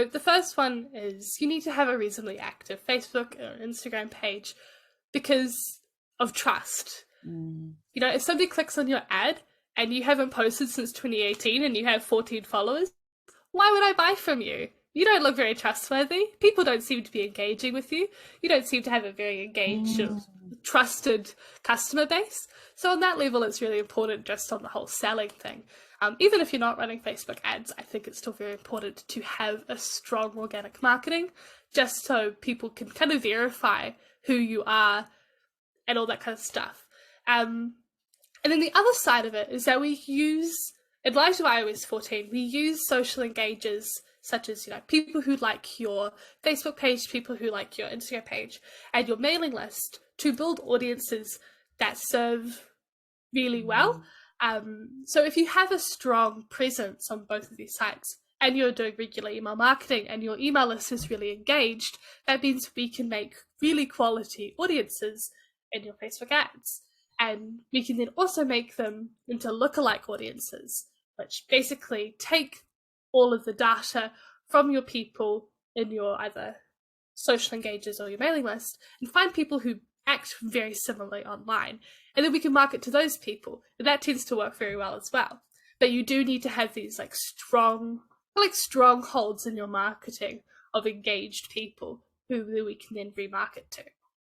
the first one is you need to have a reasonably active Facebook or Instagram page because of trust. You know, if somebody clicks on your ad and you haven't posted since 2018 and you have 14 followers, why would I buy from you? You don't look very trustworthy. People don't seem to be engaging with you. You don't seem to have a very engaged, trusted customer base. So on that level, it's really important just on the whole selling thing. Even if you're not running Facebook ads, I think it's still very important to have a strong organic marketing, just so people can kind of verify who you are and all that kind of stuff. And then the other side of it is that we use, in light of iOS 14, we use social engagers such as, you know, people who like your Facebook page, people who like your Instagram page, and your mailing list to build audiences that serve really well. So if you have a strong presence on both of these sites and you're doing regular email marketing and your email list is really engaged, that means we can make really quality audiences in your Facebook ads. And we can then also make them into lookalike audiences, which basically take all of the data from your people in your either social engagers or your mailing list and find people who act very similarly online. And then we can market to those people. And that tends to work very well as well. But you do need to have these strongholds in your marketing of engaged people who we can then remarket to.